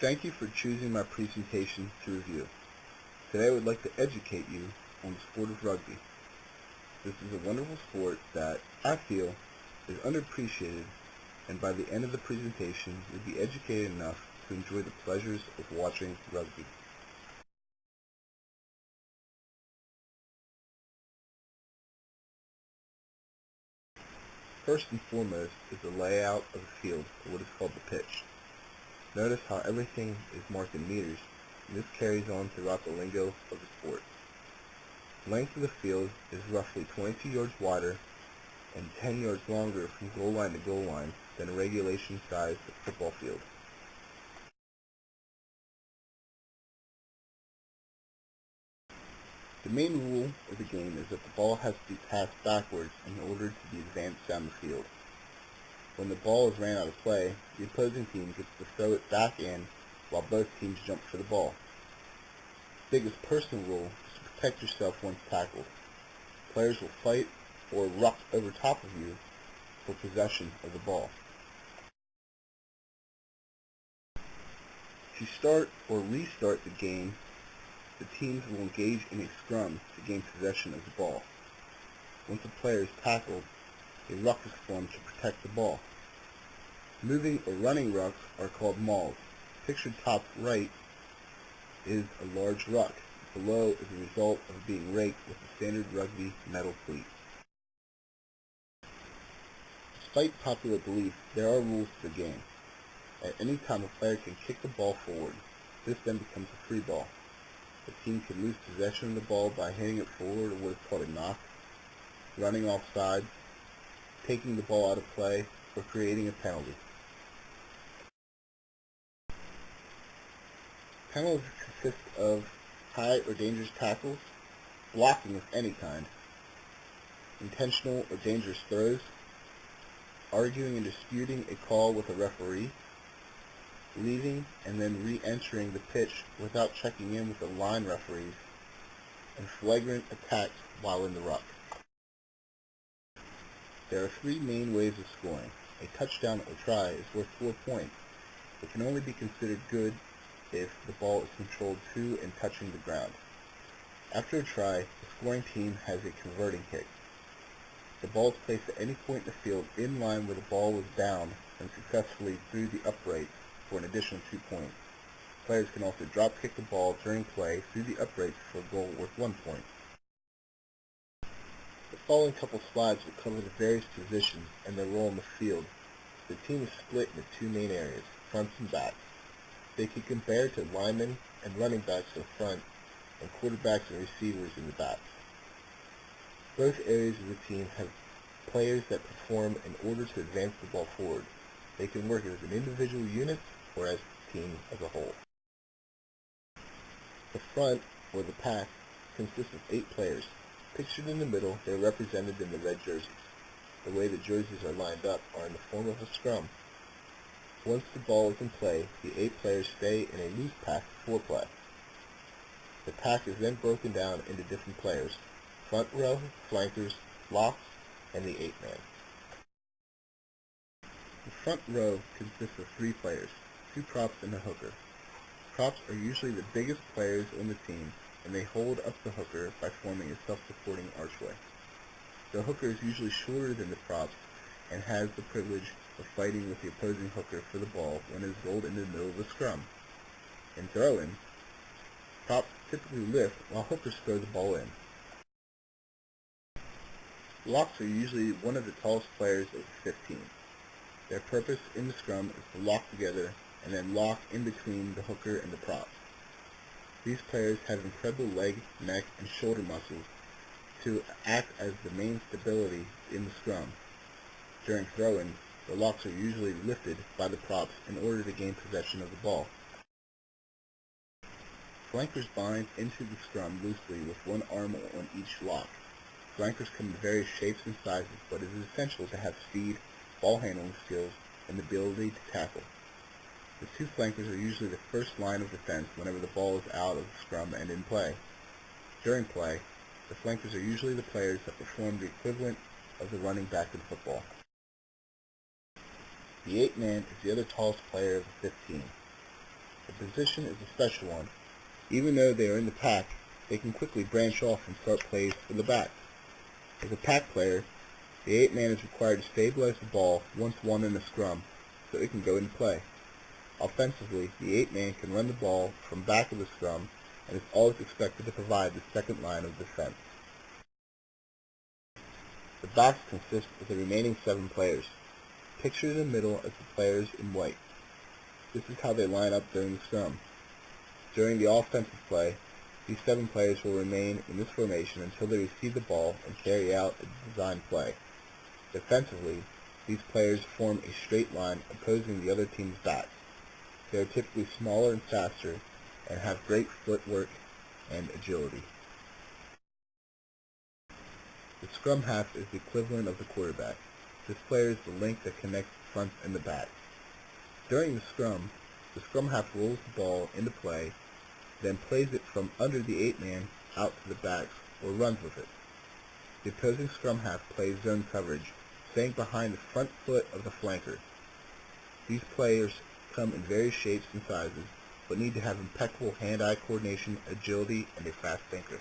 Thank you for choosing my presentation to review. Today I would like to educate you on the sport of rugby. This is a wonderful sport that I feel is underappreciated, and by the end of the presentation you'll be educated enough to enjoy the pleasures of watching rugby. First and foremost is the layout of the field, or what is called the pitch. Notice how everything is marked in meters, and this carries on throughout the lingo of the sport. The length of the field is roughly 22 yards wider and 10 yards longer from goal line to goal line than a regulation-sized football field. The main rule of the game is that the ball has to be passed backwards in order to be advanced down the field. When the ball is ran out of play, the opposing team gets to throw it back in while both teams jump for the ball. The biggest personal rule is to protect yourself once tackled. Players will fight or ruck over top of you for possession of the ball. To start or restart the game, the teams will engage in a scrum to gain possession of the ball. Once a player is tackled, a ruck is formed to protect the ball. Moving or running rucks are called mauls. Pictured top right is a large ruck. Below is a result of being raked with a standard rugby metal cleat. Despite popular belief, there are rules to the game. At any time, a player can kick the ball forward. This then becomes a free ball. The team can lose possession of the ball by hitting it forward, or what is called a knock, running offside, taking the ball out of play, or creating a penalty. Penalties consist of high or dangerous tackles, blocking of any kind, intentional or dangerous throws, arguing and disputing a call with a referee, leaving and then re-entering the pitch without checking in with the line referees, and flagrant attacks while in the ruck. There are three main ways of scoring. A touchdown or try is worth 4 points. It can only be considered good if the ball is controlled to and touching the ground. After a try, the scoring team has a converting kick. The ball is placed at any point in the field in line where the ball was down and successfully through the uprights for an additional 2 points. Players can also drop kick the ball during play through the uprights for a goal worth 1 point. The following couple slides will cover the various positions and their role in the field. The team is split into two main areas, fronts and backs. They can compare to linemen and running backs in the front and quarterbacks and receivers in the backs. Both areas of the team have players that perform in order to advance the ball forward. They can work as an individual unit or as a team as a whole. The front, or the pack, consists of 8 players. Pictured in the middle, they are represented in the red jerseys. The way the jerseys are lined up are in the form of a scrum. Once the ball is in play, the 8 players stay in a loose pack for play. The pack is then broken down into different players: front row, flankers, locks, and the 8-man. The front row consists of 3 players, 2 props and a hooker. Props are usually the biggest players on the team, and they hold up the hooker by forming a self-supporting archway. The hooker is usually shorter than the props and has the privilege of fighting with the opposing hooker for the ball when it is rolled into the middle of the scrum. In throw-in, props typically lift while hookers throw the ball in. Locks are usually one of the tallest players of the 15. Their purpose in the scrum is to lock together and then lock in between the hooker and the props. These players have incredible leg, neck, and shoulder muscles to act as the main stability in the scrum. During throw-in, the locks are usually lifted by the props in order to gain possession of the ball. Flankers bind into the scrum loosely with one arm on each lock. Flankers come in various shapes and sizes, but it is essential to have speed, ball handling skills, and the ability to tackle. The 2 flankers are usually the first line of defense whenever the ball is out of the scrum and in play. During play, the flankers are usually the players that perform the equivalent of the running back in football. The 8-man is the other tallest player of the 15. The position is a special one. Even though they are in the pack, they can quickly branch off and start plays for the back. As a pack player, the 8-man is required to stabilize the ball once won in a scrum so it can go into play. Offensively, the 8-man can run the ball from back of the scrum and is always expected to provide the second line of defense. The box consists of the remaining 7 players. Pictured in the middle as the players in white. This is how they line up during the scrum. During the offensive play, these 7 players will remain in this formation until they receive the ball and carry out a designed play. Defensively, these players form a straight line opposing the other team's backs. They are typically smaller and faster and have great footwork and agility. The scrum half is the equivalent of the quarterback. This player is the link that connects the front and the back. During the scrum half rolls the ball into play, then plays it from under the 8-man out to the backs or runs with it. The opposing scrum half plays zone coverage, staying behind the front foot of the flanker. These players come in various shapes and sizes, but need to have impeccable hand-eye coordination, agility, and a fast thinker.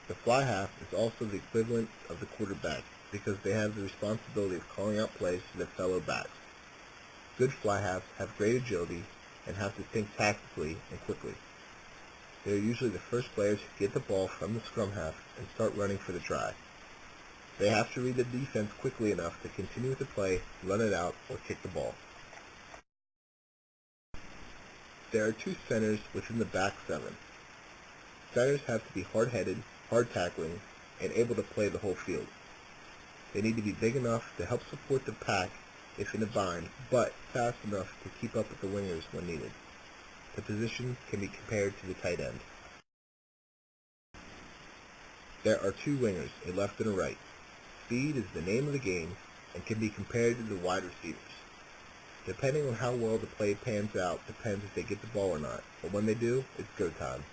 The fly half is also the equivalent of the quarterback because they have the responsibility of calling out plays to their fellow backs. Good fly halves have great agility and have to think tactically and quickly. They are usually the first players who get the ball from the scrum half and start running for the try. They have to read the defense quickly enough to continue with the play, run it out, or kick the ball. There are 2 centers within the back 7. Centers have to be hard-headed, hard-tackling, and able to play the whole field. They need to be big enough to help support the pack if in a bind, but fast enough to keep up with the wingers when needed. The position can be compared to the tight end. There are 2 wingers, a left and a right. Speed is the name of the game and can be compared to the wide receivers. Depending on how well the play pans out depends if they get the ball or not, but when they do, it's go time.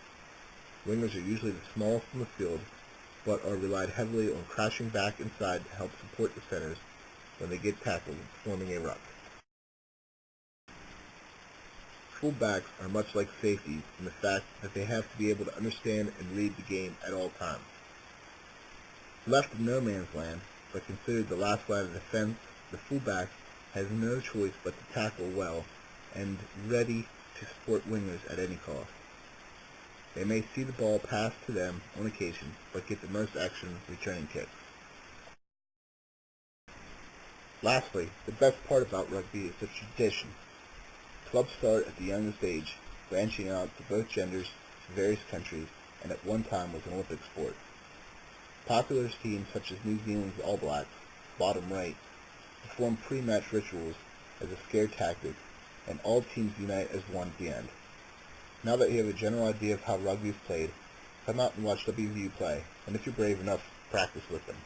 Wingers are usually the smallest in the field, but are relied heavily on crashing back inside to help support the centers when they get tackled, forming a ruck. Fullbacks are much like safeties in the fact that they have to be able to understand and read the game at all times. Left in no man's land, but considered the last line of defense, the fullback has no choice but to tackle well and ready to support wingers at any cost. They may see the ball passed to them on occasion, but get the most action returning kicks. Lastly, the best part about rugby is the tradition. Clubs start at the youngest age, branching out to both genders, to various countries, and at one time was an Olympic sport. Popular teams such as New Zealand's All Blacks, bottom right, perform pre-match rituals as a scare tactic, and all teams unite as one at the end. Now that you have a general idea of how rugby is played, come out and watch WVU play, and if you're brave enough, practice with them.